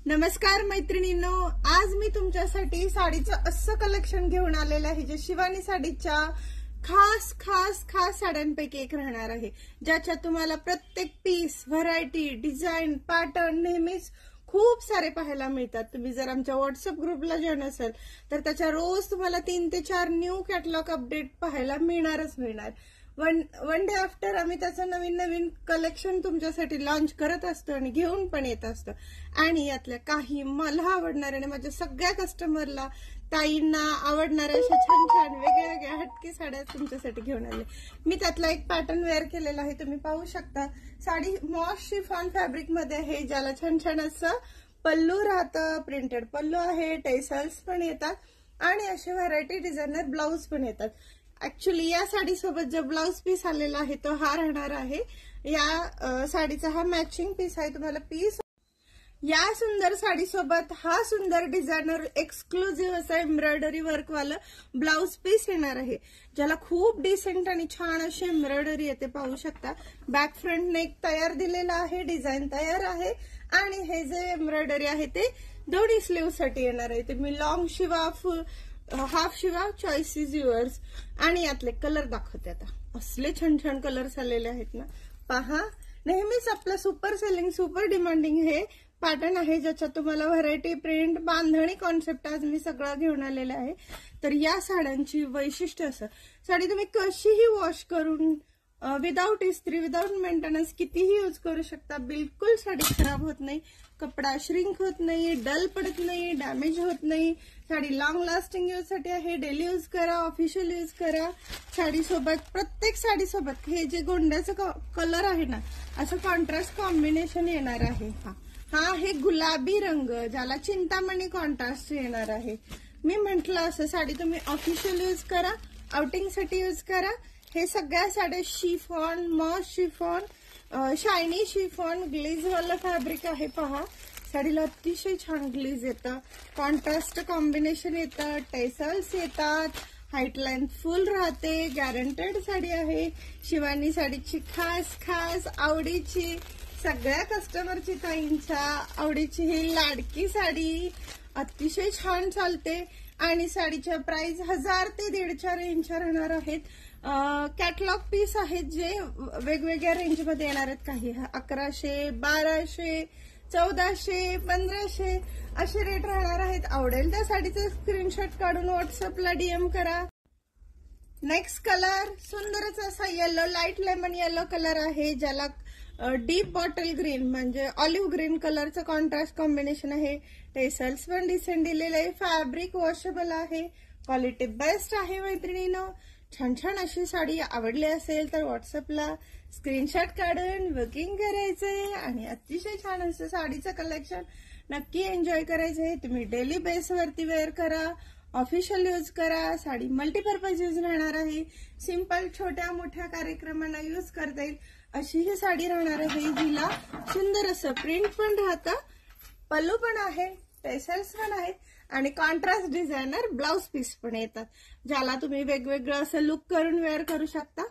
नमस्कार मैत्रिणींनो, आज मी तुमच्यासाठी साडीचं असं कलेक्शन घेऊन आलेलं आहे जे शिवानी साडीच्या खास खास खास साड्यांपैकी एक राहणार आहे, ज्याच्यात तुम्हाला प्रत्येक पीस, व्हरायटी, डिझाईन, पॅटर्न नेहमीच खूप सारे पाहायला मिळतात। तुम्ही जर आमच्या व्हॉट्सअप ग्रुपला जॉईन असाल तर त्याच्या रोज तुम्हाला 3 ते 4 न्यू कॅटलॉग अपडेट पाहायला मिळणार। वन डे आफ्टर आम्ही त्याचं नवीन कलेक्शन तुमच्यासाठी लॉन्च करत असतो आणि घेऊन पण येत असतो। आणि यातल्या काही मला आवडणाऱ्या आणि माझ्या सगळ्या कस्टमरला, ताईंना आवडणाऱ्या अशा छान छान वेगळ्या हटके साड्या तुमच्यासाठी घेऊन आले। मी त्यातला एक पॅटर्न वेअर केलेला आहे, तुम्ही पाहू शकता। साडी मॉश शिफॉन फॅब्रिक मध्ये आहे, ज्याला छान छान असं पल्लू राहतं, प्रिंटेड पल्लू आहे, टेसल्स पण येतात आणि असे व्हरायटी डिझायनर ब्लाउज पण येतात। ऍक्च्युली या साडी सोबत जो ब्लाउज पीस आलेला आहे तो हा राहणार आहे। या साडीचा हा मॅचिंग पीस आहे। तुम्हाला पीस या सुंदर साडी सोबत हा सुंदर डिझायनर एक्सक्लुझिव्ह असा एम्ब्रॉयडरी वर्क वाला ब्लाउज पीस येणार आहे, ज्याला खूप डिसेंट आणि छान अशी एम्ब्रॉयडरी येते, पाहू शकता। बॅक फ्रंट नेक तयार दिलेला आहे, डिझाईन तयार आहे आणि हे जे एम्ब्रॉयडरी आहे ते दोन्ही स्लीव्ह साठी येणार आहे। तुम्ही long Shiva, half Shiva, choice is yours. आणि यातले कलर दाखवते आता, असले छान छान कलर्स आलेले आहेत ना, पहा। नेहमीच आपलं सुपर सेलिंग, सुपर डिमांडिंग हे पॅटर्न आहे, ज्याच्यात तुम्हाला व्हरायटी, प्रिंट, बांधणी कॉन्सेप्ट आज मी सगळं घेऊन आलेलं आहे। तर या साड्यांची वैशिष्ट्य असं, साडी तुम्ही कशीही वॉश करून विदाउट इस्त्री, विदाउट मेंटेनन्स कितीही यूज करू शकता, बिलकुल साडी खराब होत नाही, कपडा श्रिंक होत नाही, डल पडत नाही, डॅमेज होत नाही। साडी लॉंग लास्टिंग यूज साठी आहे, डेली यूज करा, ऑफिशियल यूज करा। साडी सोबत, प्रत्येक साडी सोबत हे जे गोंड्याचं कलर आहे ना, असं कॉन्ट्रास्ट कॉम्बिनेशन येणार आहे। हा आहे गुलाबी रंग, ज्याला चिंतामणी कॉन्ट्रास्ट येणार आहे। मी म्हंटल असं, साडी तुम्ही ऑफिशियल यूज करा, आउटिंग साठी यूज करा। हे सगळ्या साड्या chiffon, moss chiffon, shiny chiffon, glaze वाला फॅब्रिक आहे, पहा। साडीला अतिशय छान ग्लेज येतं, कॉन्ट्रास्ट कॉम्बिनेशन येतं, टेसल्स येतात, हाईट लाईन फुल राहते, गॅरंटेड साडी आहे। शिवानी साडीची खास खास आवडीची, सगळ्या कस्टमरची, ताईंच्या आवडीची ही लाडकी साडी अतिशय छान चालते आणि साडीच्या प्राइस 1000 ते 1,500 रेंजच्या राहणार आहेत। कॅटलॉग पीस आहेत जे वेगवेगळ्या रेंजमध्ये येणार आहेत, काही 1100, 1200, 1400, 1500 असे रेट राहणार आहेत। आवडेल त्या साडीचा स्क्रीनशॉट काढून व्हॉट्सअपला डीएम करा। नेक्स्ट कलर सुंदरच असा yellow, light lemon yellow colour आहे, ज्याला डीप बॉटल ग्रीन म्हणजे ऑलिव्ह ग्रीन कलरचं कॉन्ट्रास्ट कॉम्बिनेशन आहे। टेसल्स पण डिसेंट दिलेले आहे, फॅब्रिक वॉशेबल आहे, क्वालिटी बेस्ट आहे। मैत्रिणींनो, छान छान अशी साडी आवडली असेल तर व्हॉट्सअपला स्क्रीनशॉट काढून बुकिंग करायचंय आणि अतिशय छान असं साडीचं कलेक्शन नक्की एन्जॉय करायचंय। तुम्ही डेली बेसवरती वेअर करा, ऑफिशियल यूज करा। साडी मल्टीपर्पज यूज राहणार आहे, सिंपल छोट्या मोठ्या कार्यक्रमांना यूज करता येईल अशी ही साडी राहणार आहे, जिला सुंदर असं प्रिंट पण राहतं, पल्लू पण आहे, टेसल्स पण आहेत आणि कॉन्ट्रास्ट डिझायनर ब्लाउज पीस पण येतात, ज्याला तुम्ही वेगवेगळं असं लुक करून वेअर करू शकता।